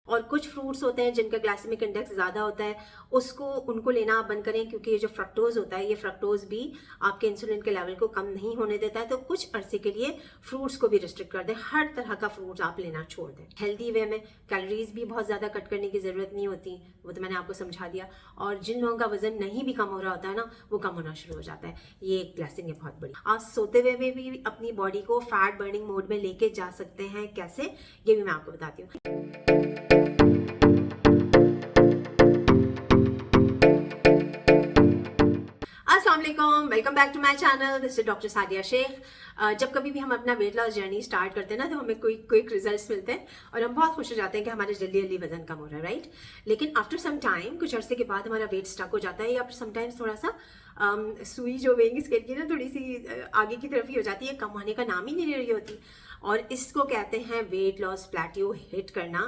और कुछ फ्रूट्स होते हैं जिनका ग्लाइसेमिक इंडेक्स ज़्यादा होता है, उनको लेना आप बंद करें, क्योंकि ये जो फ्रक्टोज होता है, ये फ्रक्टोज भी आपके इंसुलिन के लेवल को कम नहीं होने देता है। तो कुछ अरसे के लिए फ्रूट्स को भी रिस्ट्रिक्ट कर दें, हर तरह का फ्रूट्स आप लेना छोड़ दें। हेल्दी वे में कैलोरीज भी बहुत ज़्यादा कट करने की ज़रूरत नहीं होती, वो तो मैंने आपको समझा दिया। और जिन लोगों का वजन नहीं भी कम हो रहा होता है ना, वो कम होना शुरू हो जाता है। ये एक ब्लेसिंग है बहुत बड़ी। आप सोते हुए में भी अपनी बॉडी को फैट बर्निंग मोड में लेके जा सकते हैं। कैसे, ये भी मैं आपको बताती हूँ। अस्सलाम वालेकुम, welcome back to my channel. This is doctor Sadia Sheikh. जब कभी भी हम अपना वेट लॉस जर्नी स्टार्ट करते हैं ना, तो हमें कोई क्विक रिजल्ट्स मिलते हैं और हम बहुत खुश हो जाते हैं कि हमारे जल्दी जल्दी वजन कम हो रहा है, राइट। लेकिन आफ्टर सम टाइम, कुछ अरसे के बाद हमारा वेट स्टक हो जाता है, या फिर समटाइम्स थोड़ा सा सुई जो वेइंग स्केल की ना थोड़ी सी आगे की तरफ ही हो जाती है, कम होने का नाम ही नहीं ले रही होती। और इसको कहते हैं वेट लॉस प्लेट्यू हिट करना,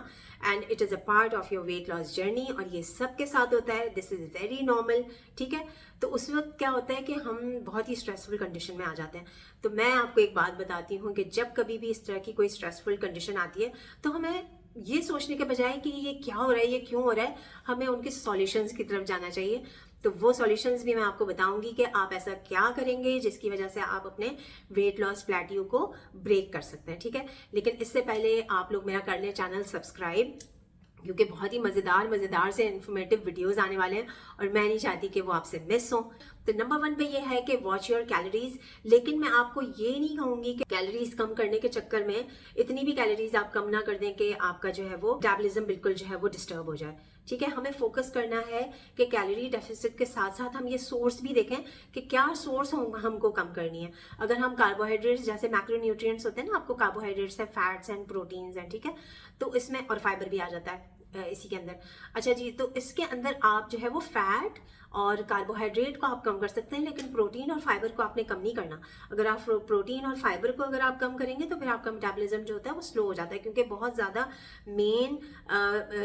and it is a part of your weight loss journey. और ये सबके साथ होता है, दिस इज़ वेरी नॉर्मल, ठीक है। तो उस वक्त क्या होता है कि हम बहुत ही स्ट्रेसफुल कंडीशन में आ जाते हैं। तो मैं आपको एक बात बताती हूँ कि जब कभी भी इस तरह की कोई स्ट्रेसफुल कंडीशन आती है, तो हमें ये सोचने के बजाय कि ये क्या हो रहा है, ये क्यों हो रहा है, हमें उनके सॉल्यूशंस की तरफ जाना चाहिए। तो वो सॉल्यूशंस भी मैं आपको बताऊंगी कि आप ऐसा क्या करेंगे जिसकी वजह से आप अपने वेट लॉस प्लेट्यू को ब्रेक कर सकते हैं, ठीक है। लेकिन इससे पहले आप लोग मेरा कर लें चैनल सब्सक्राइब, क्योंकि बहुत ही मज़ेदार से इन्फॉर्मेटिव वीडियोस आने वाले हैं और मैं नहीं चाहती कि वो आपसे मिस हो। तो नंबर 1 पे ये है कि वॉच योर कैलोरीज। लेकिन मैं आपको ये नहीं कहूँगी कि कैलोरीज कम करने के चक्कर में इतनी भी कैलोरीज आप कम ना कर दें कि आपका जो है वो मेटाबॉलिज्म बिल्कुल जो है वो डिस्टर्ब हो जाए, ठीक है। हमें फोकस करना है कि कैलोरी डेफिसिट के साथ साथ हम ये सोर्स भी देखें कि क्या सोर्स हमको कम करनी है। अगर हम कार्बोहाइड्रेट्स जैसे मैक्रोन्यूट्रिएंट्स होते हैं ना, आपको कार्बोहाइड्रेट्स है, फैट्स एंड प्रोटीन्स हैं, ठीक है। तो इसमें और फाइबर भी आ जाता है इसी के अंदर। अच्छा जी, तो इसके अंदर आप जो है वो फैट और कार्बोहाइड्रेट को आप कम कर सकते हैं, लेकिन प्रोटीन और फाइबर को आपने कम नहीं करना। अगर आप प्रोटीन और फाइबर को अगर आप कम करेंगे तो फिर आपका मेटाबॉलिज्म जो होता है वो स्लो हो जाता है, क्योंकि बहुत ज़्यादा मेन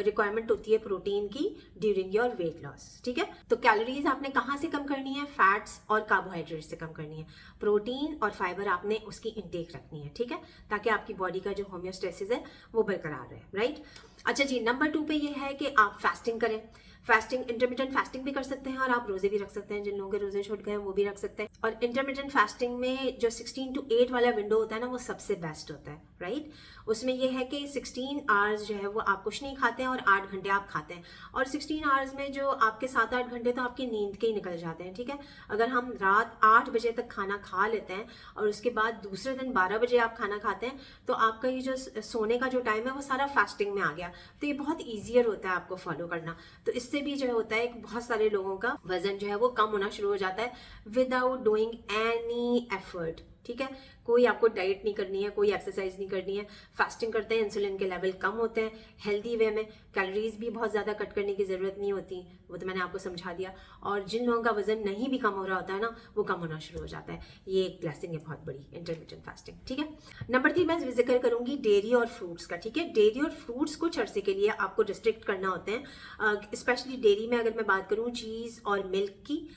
रिक्वायरमेंट होती है प्रोटीन की ड्यूरिंग योर वेट लॉस, ठीक है। तो कैलोरीज आपने कहाँ से कम करनी है? फैट्स और कार्बोहाइड्रेट से कम करनी है। प्रोटीन और फाइबर आपने उसकी इंटेक रखनी है, ठीक है, ताकि आपकी बॉडी का जो होम्योस्टेसिस है वो बरकरार रहे, राइट। अच्छा जी, नंबर 2 पे ये है कि आप फास्टिंग करें। फास्टिंग, इंटरमिटेंट फास्टिंग भी कर सकते हैं और आप रोजे भी रख सकते हैं। जिन लोगों के रोजे छूट गए हैं वो भी रख सकते हैं। और इंटरमिटेंट फास्टिंग में जो 16 to 8 वाला विंडो होता है ना, वो सबसे बेस्ट होता है, राइट। उसमें ये है कि 16 आवर्स जो है वो आप कुछ नहीं खाते हैं और 8 घंटे आप खाते हैं। और 16 आवर्स में जो आपके 7-8 घंटे तो आपकी नींद के ही निकल जाते हैं, ठीक है। अगर हम रात 8 बजे तक खाना खा लेते हैं और उसके बाद दूसरे दिन 12 बजे आप खाना खाते हैं, तो आपका ये जो सोने का जो टाइम है वो सारा फास्टिंग में आ गया। तो ये बहुत ईजियर होता है आपको फॉलो करना। तो इससे भी जो होता है बहुत सारे लोगों का वजन जो है वो कम होना शुरू हो जाता है विदाउट डूइंग एनी एफर्ट, ठीक है। कोई आपको डाइट नहीं करनी है, कोई एक्सरसाइज नहीं करनी है। फास्टिंग करते हैं, इंसुलिन के लेवल कम होते हैं। हेल्दी वे में कैलोरीज भी बहुत ज़्यादा कट करने की ज़रूरत नहीं होती, वो तो मैंने आपको समझा दिया। और जिन लोगों का वजन नहीं भी कम हो रहा होता है ना, वो कम होना शुरू हो जाता है। ये एक ब्लेसिंग है बहुत बड़ी, इंटरमिटेंट फास्टिंग, ठीक है। नंबर 3 मैं जिक्र करूंगी डेयरी और फ्रूट्स का, ठीक है। डेयरी और फ्रूट्स कुछ अरसे के लिए आपको रिस्ट्रिक्ट करना होते हैं। स्पेशली डेयरी में अगर मैं बात करूँ चीज़ और मिल्क की,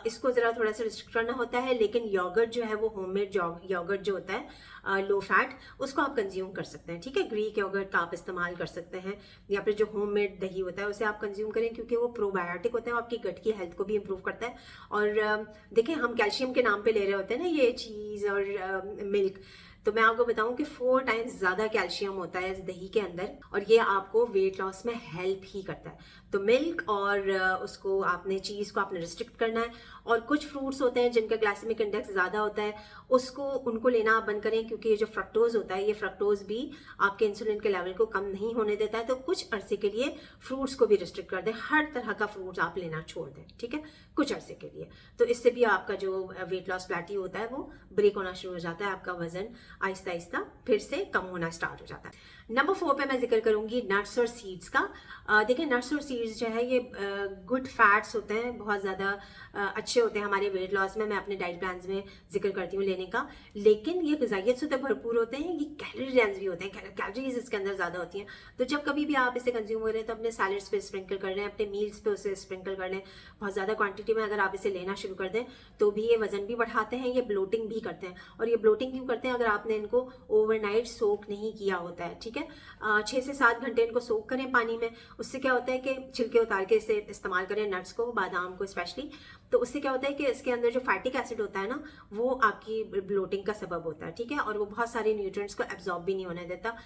इसको ज़रा थोड़ा सा रिस्ट्रिक्ट करना होता है। लेकिन योगर्ट जो है वो होममेड योगर्ट जो होता है लो फैट, उसको आप कंज्यूम कर सकते हैं, ठीक है। ग्रीक योगर्ट का आप इस्तेमाल कर सकते हैं, या फिर जो होममेड दही होता है उसे आप कंज्यूम करें, क्योंकि वो प्रोबायोटिक होता है, आपकी गट की हेल्थ को भी इंप्रूव करता है। और देखें, हम कैल्शियम के नाम पे ले रहे होते हैं ना ये चीज़ और मिल्क, तो मैं आपको बताऊं कि 4 टाइम्स ज़्यादा कैल्शियम होता है इस दही के अंदर, और ये आपको वेट लॉस में हेल्प ही करता है। तो मिल्क और उसको आपने चीज़ को आपने रिस्ट्रिक्ट करना है। और कुछ फ्रूट्स होते हैं जिनका ग्लाइसेमिक इंडेक्स ज़्यादा होता है, उनको लेना आप बंद करें, क्योंकि ये जो फ्रक्टोज होता है, ये फ्रक्टोज भी आपके इंसुलिन के लेवल को कम नहीं होने देता है। तो कुछ अरसे के लिए फ्रूट्स को भी रिस्ट्रिक्ट कर दें, हर तरह का फ्रूट्स आप लेना छोड़ दें, ठीक है, कुछ अरसे के लिए। तो इससे भी आपका जो वेट लॉस प्लेट्यू होता है वो ब्रेक होना शुरू हो जाता है, आपका वजन आहिस्ता आहिस्ता फिर से कम होना स्टार्ट हो जाता है। नंबर 4 पे मैं जिक्र करूंगी नट्स और सीड्स का। देखिए, नट्स और सीड्स जो है ये गुड फैट्स होते हैं, बहुत ज़्यादा अच्छे होते हैं हमारे वेट लॉस में। मैं अपने डाइट प्लान में जिक्र करती हूँ लेने का। लेकिन ये ग़िज़ाइयत से तो भरपूर होते हैं, ये कैलोरी डेंस भी होते हैं, कैलोरीज इसके अंदर ज़्यादा होती हैं। तो जब कभी भी आप इसे कंज्यूम कर रहे हैं तो अपने सैलड्स पे स्प्रिंकल कर लें, अपने मील्स पे उसे स्प्रिंकल कर लें। बहुत ज़्यादा क्वांटिटी में अगर आप इसे लेना शुरू कर दें तो भी ये वजन भी बढ़ाते हैं, ये ब्लोटिंग भी करते हैं। और ये ब्लोटिंग क्यों करते हैं? अगर आपने इनको ओवरनाइट सोक नहीं किया होता है, ठीक है। है। 6 से 7 घंटे इनको सोक करें पानी में। उससे क्या होता है कि छिलके उतार के इसे इस्तेमाल करें, नट्स को, बादाम को स्पेशली। तो उससे क्या होता है कि इसके अंदर जो फैटिक एसिड होता है ना, वो आपकी ब्लोटिंग का सबब होता है, ठीक है, और वो बहुत सारे न्यूट्रिएंट्स को एब्जॉर्ब भी नहीं होने देता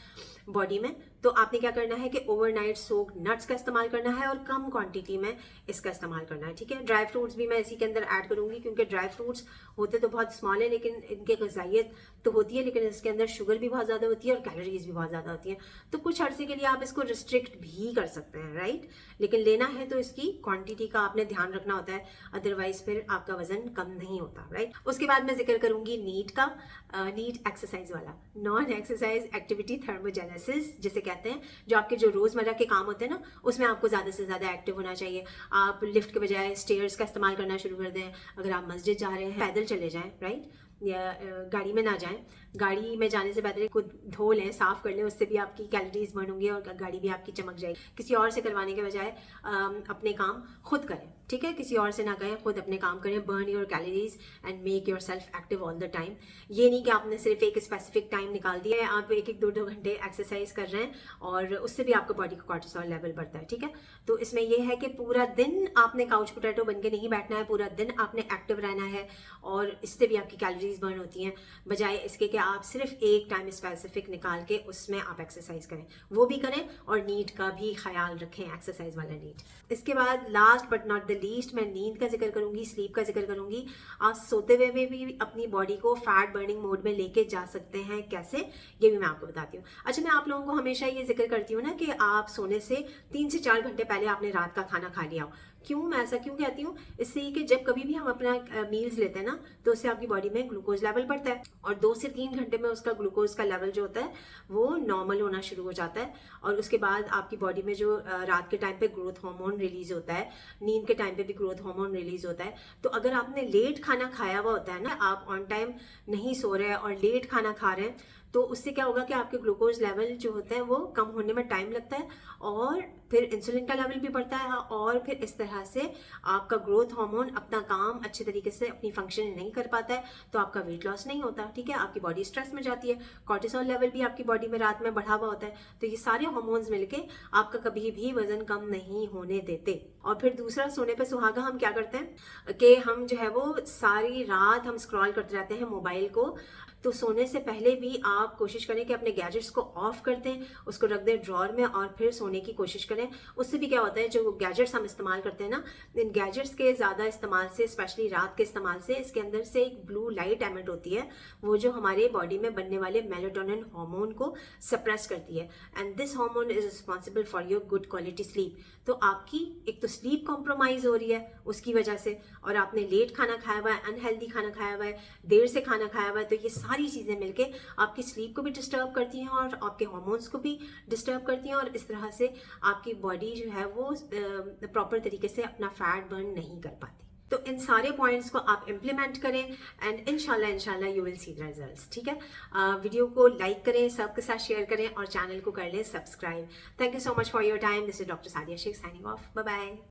बॉडी में। तो आपने क्या करना है कि ओवरनाइट सोक नट्स का इस्तेमाल करना है और कम क्वांटिटी में इसका इस्तेमाल करना है, ठीक है। ड्राई फ्रूट्स भी मैं इसी के अंदर ऐड करूंगी, क्योंकि ड्राई फ्रूट्स होते तो बहुत स्मॉल है, लेकिन इनकी ग़िज़ाइयत तो होती है, लेकिन इसके अंदर शुगर भी बहुत ज़्यादा होती है और कैलोरीज भी बहुत ज़्यादा होती है। तो कुछ अर्से के लिए आप इसको रिस्ट्रिक्ट भी कर सकते हैं, राइट, लेकिन लेना है तो इसकी क्वांटिटी का आपने ध्यान रखना होता है, अदरवाइज फिर आपका वजन कम नहीं होता, राइट। उसके बाद मैं जिक्र करूंगी नीट का। नीट एक्सरसाइज वाला, नॉन एक्सरसाइज एक्टिविटी थर्मोजेनेसिस जिसे कहते हैं, जो आपके जो रोजमर्रा के काम होते हैं ना, उसमें आपको ज़्यादा से ज़्यादा एक्टिव होना चाहिए। आप लिफ्ट के बजाय स्टेयर्स का इस्तेमाल करना शुरू कर दें। अगर आप मस्जिद जा रहे हैं, पैदल चले जाएं, राइट, या गाड़ी में ना जाएं। गाड़ी में जाने से पहले खुद धो लें, साफ कर लें, उससे भी आपकी कैलोरीज बर्न होंगी और गाड़ी भी आपकी चमक जाएगी। किसी और से करवाने के बजाय अपने काम खुद करें, ठीक है, किसी और से ना करें, खुद अपने काम करें। Burn your calories and make your self active all the time. ये नहीं कि आपने सिर्फ एक स्पेसिफिक टाइम निकाल दिया है, आप 1-1, 2-2 घंटे एक्सरसाइज कर रहे हैं और उससे भी आपका बॉडी का कॉर्टिसोल लेवल बढ़ता है, ठीक है। तो इसमें यह है कि पूरा दिन आपने काउच पोटैटो बन के नहीं बैठना है, पूरा दिन आपने एक्टिव रहना है और इससे भी आपकी कैलोरीज बर्न होती हैं, बजाय इसके कि आप सिर्फ एक टाइम स्पेसिफिक निकाल के उसमें आप एक्सरसाइज करें। वो भी करें और नींद का भी ख्याल रखें, एक्सरसाइज वाला नींद। इसके बाद last but not the least मैं नींद का जिक्र करूंगी, स्लीप का जिक्र करूंगी। आप सोते हुए में भी अपनी बॉडी को फैट बर्निंग मोड में लेके जा सकते हैं। कैसे, ये भी मैं आपको बताती हूँ। अच्छा, मैं आप लोगों को हमेशा ये जिक्र करती हूँ ना कि आप सोने से 3 से 4 घंटे पहले आपने रात का खाना खा लिया हो। क्यों मैं ऐसा क्यों कहती हूँ? इससे कि जब कभी भी हम अपना मील्स लेते हैं ना, तो उससे आपकी बॉडी में ग्लूकोज लेवल बढ़ता है और 2 से 3 घंटे में उसका ग्लूकोज का लेवल जो होता है वो नॉर्मल होना शुरू हो जाता है। और उसके बाद आपकी बॉडी में जो रात के टाइम पे ग्रोथ हार्मोन रिलीज होता है, नींद के टाइम पे भी ग्रोथ हार्मोन रिलीज होता है। तो अगर आपने लेट खाना खाया हुआ होता है ना, आप ऑन टाइम नहीं सो रहे हैं और लेट खाना खा रहे हैं, तो उससे क्या होगा कि आपके ग्लूकोज लेवल जो होते हैं वो कम होने में टाइम लगता है और फिर इंसुलिन का लेवल भी बढ़ता है और फिर इस तरह से आपका ग्रोथ हार्मोन अपना काम अच्छे तरीके से अपनी फंक्शन नहीं कर पाता है, तो आपका वेट लॉस नहीं होता, ठीक है। आपकी बॉडी स्ट्रेस में जाती है, कॉर्टिसोल लेवल भी आपकी बॉडी में रात में बढ़ा हुआ होता है। तो ये सारे हार्मोन्स मिलके आपका कभी भी वजन कम नहीं होने देते। और फिर दूसरा, सोने पे सुहागा हम क्या करते हैं कि हम जो है वो सारी रात हम स्क्रॉल करते रहते हैं मोबाइल को। तो सोने से पहले भी आप कोशिश करें कि अपने गैजेट्स को ऑफ कर दें, उसको रख दें ड्रॉर में और फिर सोने की कोशिश करें। उससे भी क्या होता है, जो गैजेट्स हम इस्तेमाल करते हैं ना, इन गैजेट्स के ज़्यादा इस्तेमाल से, स्पेशली रात के इस्तेमाल से, इसके अंदर से एक ब्लू लाइट एमिट होती है, वो जो हमारे बॉडी में बनने वाले मेलाटोनिन हार्मोन को सप्रेस करती है। And this hormone is responsible for your good quality sleep. तो आपकी एक तो स्लीप कॉम्प्रोमाइज हो रही है उसकी वजह से, और आपने लेट खाना खाया हुआ है, अनहेल्दी खाना खाया हुआ है, देर से खाना खाया हुआ है, तो ये सारी चीज़ें मिलके आपकी स्लीप को भी डिस्टर्ब करती हैं और आपके हार्मोन्स को भी डिस्टर्ब करती हैं, और इस तरह से आपकी बॉडी जो है वो प्रॉपर तरीके से अपना फैट बर्न नहीं कर पाती। तो इन सारे पॉइंट्स को आप इम्प्लीमेंट करें एंड इंशाल्लाह you will see the results, ठीक है। वीडियो को लाइक करें, सबके साथ शेयर करें और चैनल को कर लें subscribe. Thank you so much for your time. This is doctor Sadia Sheikh signing off. Bye bye.